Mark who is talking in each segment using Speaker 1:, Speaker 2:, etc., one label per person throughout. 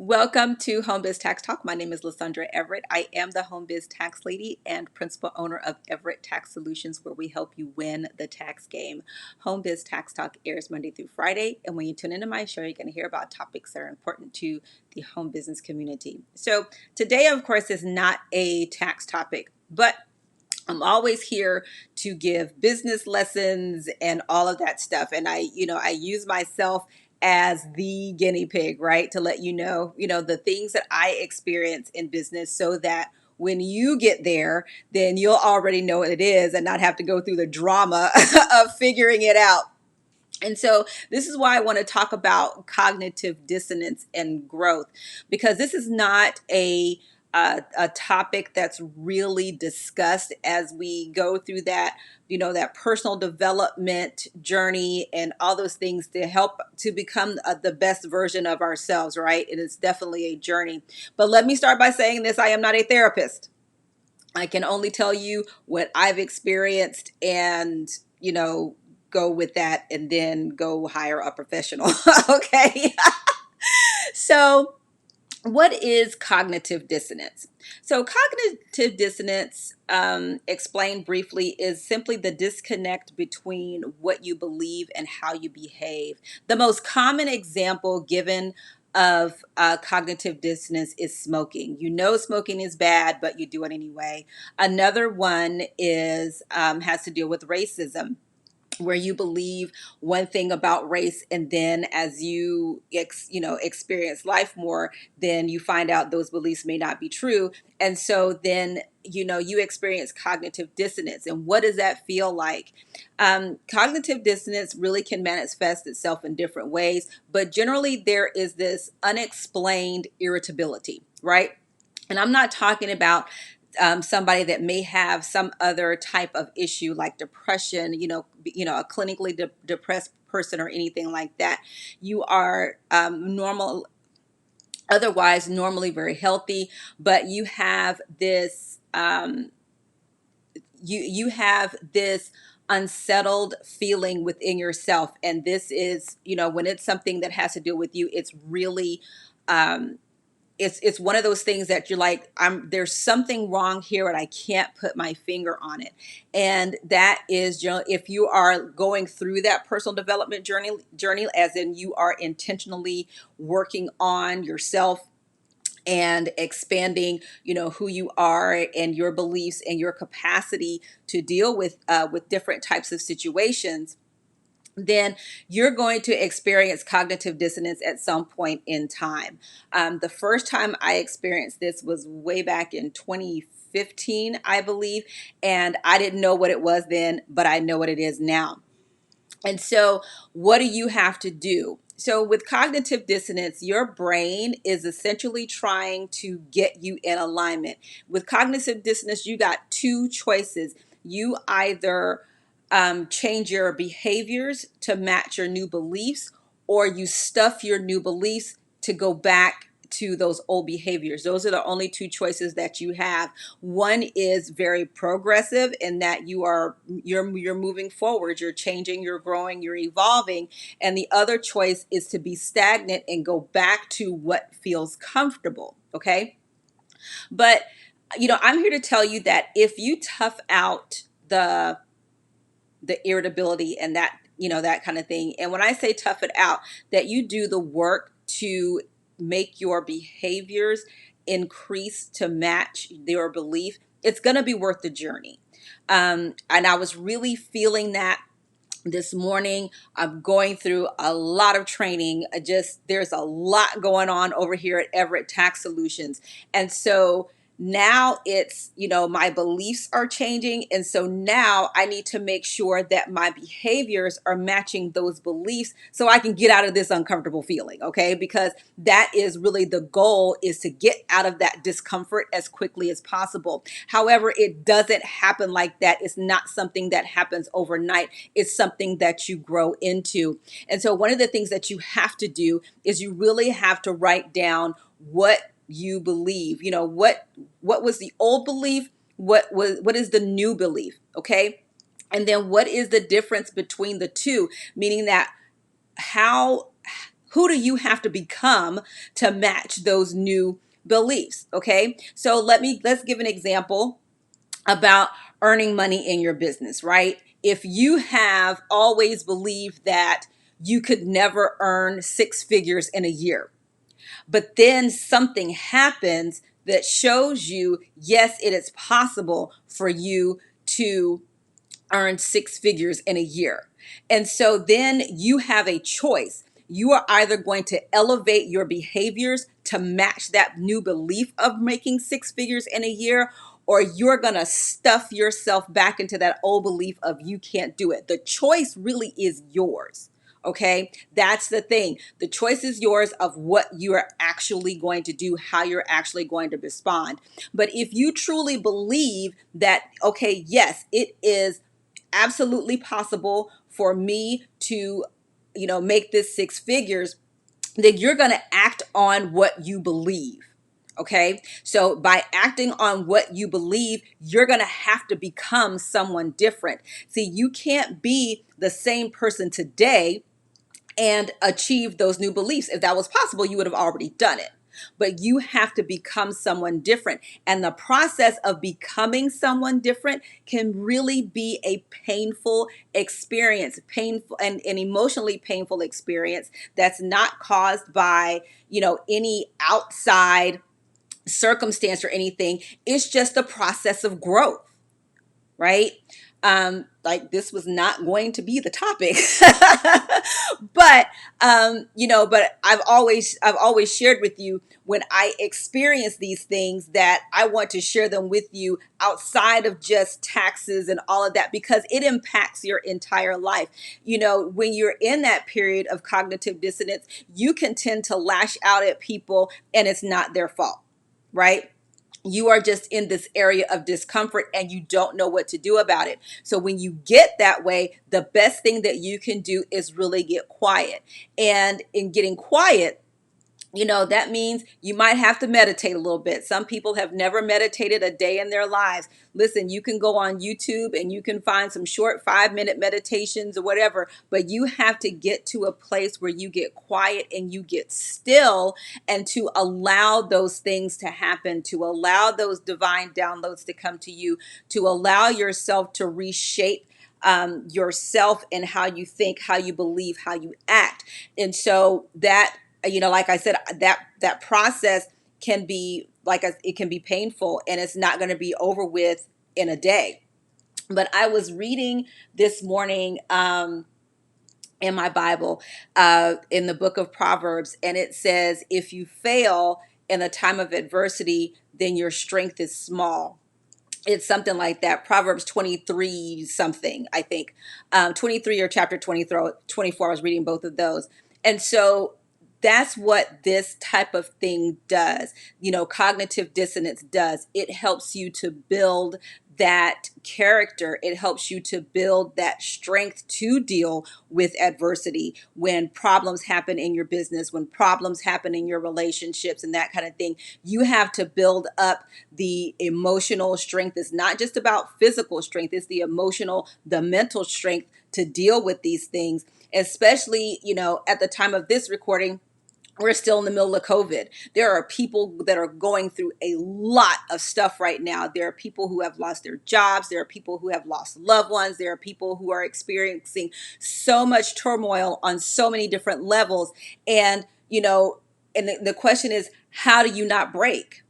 Speaker 1: Welcome to Home Biz Tax Talk. My name is Lysandra Everett. I am the Home Biz Tax Lady and principal owner of Everett Tax Solutions, where we help you win the tax game. Home Biz Tax Talk airs Monday through Friday, and when you tune into my show, you're going to hear about topics that are important to the home business community. So today, of course, is not a tax topic, but I'm always here to give business lessons and all of that stuff. And I use myself as the guinea pig, right? To let the things that I experience in business so that when you get there, then you'll already know what it is and not have to go through the drama of figuring it out. And so this is why I want to talk about cognitive dissonance and growth, because this is not a topic that's really discussed as we go through that personal development journey and all those things to help to become the best version of ourselves, right? It is definitely a journey. But let me start by saying this: I am not a therapist. I can only tell you what I've experienced and, go with that and then go hire a professional. Okay. So, what is cognitive dissonance? So, cognitive dissonance, explained briefly, is simply the disconnect between what you believe and how you behave. The most common example given of cognitive dissonance is smoking. You know smoking is bad, but you do it anyway. Another one is has to deal with racism, where you believe one thing about race, and then as you experience life more, then you find out those beliefs may not be true, and so then you experience cognitive dissonance. And what does that feel like? Cognitive dissonance really can manifest itself in different ways, but generally there is this unexplained irritability, right? And I'm not talking about somebody that may have some other type of issue like depression, a clinically depressed person or anything like that. You are otherwise normally very healthy, but you have this you have this unsettled feeling within yourself, and this is when it's something that has to do with you, it's really um, it's one of those things that you're like, there's something wrong here and I can't put my finger on it. And that is, if you are going through that personal development journey, as in you are intentionally working on yourself and expanding, who you are and your beliefs and your capacity to deal with different types of situations, then you're going to experience cognitive dissonance at some point in time. The first time I experienced this was way back in 2015, I believe, and I didn't know what it was then, but I know what it is now. And so, what do you have to do? So, with cognitive dissonance, your brain is essentially trying to get you in alignment. With cognitive dissonance, you got two choices. You either change your behaviors to match your new beliefs, or you stuff your new beliefs to go back to those old behaviors. Those are the only two choices that you have. One is very progressive in that you're moving forward, you're changing, you're growing, you're evolving, and the other choice is to be stagnant and go back to what feels comfortable. Okay? But I'm here to tell you that if you tough out the irritability and that kind of thing, and when I say tough it out, that you do the work to make your behaviors increase to match your belief, it's going to be worth the journey. And I was really feeling that this morning. I'm going through a lot of training. There's a lot going on over here at Everett Tax Solutions. And so now it's, my beliefs are changing. And so now I need to make sure that my behaviors are matching those beliefs so I can get out of this uncomfortable feeling. Okay. Because that is really the goal, is to get out of that discomfort as quickly as possible. However, it doesn't happen like that. It's not something that happens overnight. It's something that you grow into. And so one of the things that you have to do is you really have to write down what you believe. What was the old belief? What is the new belief? Okay? And then what is the difference between the two? Meaning that how Who do you have to become to match those new beliefs? Okay. So let's give an example about earning money in your business, right? If you have always believed that you could never earn six figures in a year, but then something happens that shows you, yes, it is possible for you to earn six figures in a year. And so then you have a choice. You are either going to elevate your behaviors to match that new belief of making six figures in a year, or you're going to stuff yourself back into that old belief of you can't do it. The choice really is yours. Okay, that's the thing. The choice is yours of what you are actually going to do, how you're actually going to respond. But if you truly believe that, okay, yes, it is absolutely possible for me to, make this six figures, then you're going to act on what you believe. Okay. So by acting on what you believe, you're going to have to become someone different. See, you can't be the same person today and achieve those new beliefs. If that was possible, you would have already done it. But you have to become someone different. And the process of becoming someone different can really be a painful experience, painful and emotionally painful experience that's not caused by, any outside circumstance or anything. It's just a process of growth, right? Like this was not going to be the topic, but I've always shared with you when I experience these things that I want to share them with you outside of just taxes and all of that, because it impacts your entire life. When you're in that period of cognitive dissonance, you can tend to lash out at people and it's not their fault, right? You are just in this area of discomfort and you don't know what to do about it. So when you get that way, the best thing that you can do is really get quiet. And in getting quiet, that means you might have to meditate a little bit. Some people have never meditated a day in their lives. Listen, you can go on YouTube and you can find some short 5-minute meditations or whatever, but you have to get to a place where you get quiet and you get still, and to allow those things to happen, to allow those divine downloads to come to you, to allow yourself to reshape yourself and how you think, how you believe, how you act. And so that, like I said, that process can be it can be painful, and it's not going to be over with in a day. But I was reading this morning in my Bible, in the book of Proverbs, and it says, if you fail in a time of adversity, then your strength is small. It's something like that. Proverbs 23 something, I think. 23 or chapter 24. I was reading both of those. And so that's what this type of thing does. Cognitive dissonance does. It helps you to build that character. It helps you to build that strength to deal with adversity when problems happen in your business, when problems happen in your relationships and that kind of thing. You have to build up the emotional strength. It's not just about physical strength. It's the emotional, the mental strength to deal with these things, especially, at the time of this recording. We're still in the middle of COVID. There are people that are going through a lot of stuff right now. There are people who have lost their jobs. There are people who have lost loved ones. There are people who are experiencing so much turmoil on so many different levels. And, the question is, how do you not break?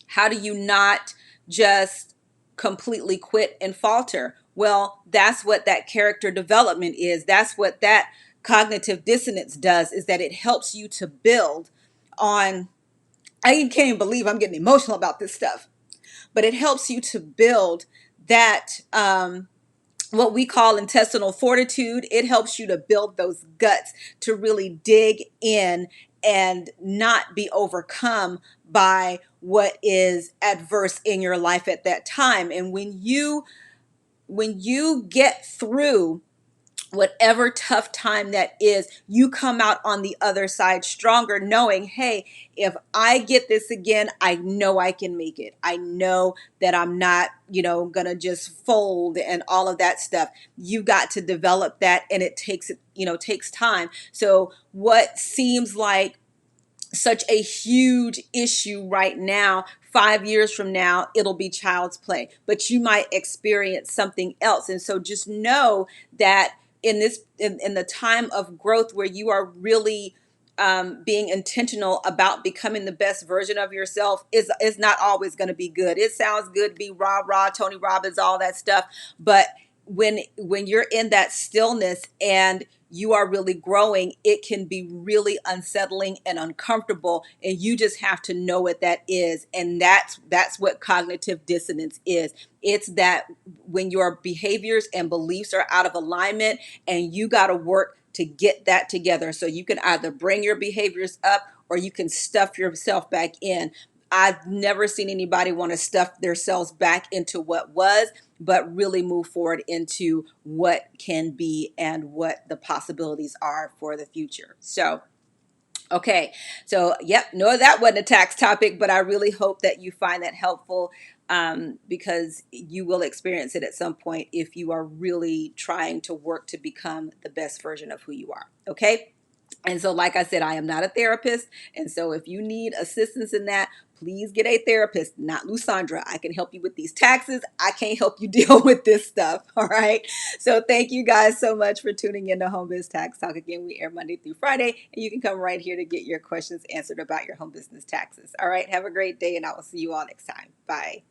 Speaker 1: How do you not just completely quit and falter? Well, that's what that character development is. That's what that cognitive dissonance does, is that it helps you to build on. I can't even believe I'm getting emotional about this stuff, but it helps you to build that, what we call intestinal fortitude. It helps you to build those guts to really dig in and not be overcome by what is adverse in your life at that time. And when you get through whatever tough time that is, you come out on the other side stronger, knowing, hey, if I get this again, I know I can make it. I know that I'm not, gonna just fold and all of that stuff. You got to develop that, and it takes time. So what seems like such a huge issue right now, 5 years from now, it'll be child's play, but you might experience something else. And so just know that in the time of growth where you are really being intentional about becoming the best version of yourself is not always going to be good. It sounds good to be rah rah, Tony Robbins, all that stuff, but when you're in that stillness and you are really growing, it can be really unsettling and uncomfortable, and you just have to know what that is. And that's what cognitive dissonance is. It's that when your behaviors and beliefs are out of alignment, and you got to work to get that together. So you can either bring your behaviors up, or you can stuff yourself back in. I've never seen anybody want to stuff themselves back into what was, but really move forward into what can be and what the possibilities are for the future. So, okay. So, yep, no, that wasn't a tax topic, but I really hope that you find that helpful, because you will experience it at some point if you are really trying to work to become the best version of who you are. Okay. And so, like I said, I am not a therapist. And so if you need assistance in that, please get a therapist, not Lusandra. I can help you with these taxes. I can't help you deal with this stuff. All right. So thank you guys so much for tuning in to Home Biz Tax Talk. Again, we air Monday through Friday, and you can come right here to get your questions answered about your home business taxes. All right. Have a great day, and I will see you all next time. Bye.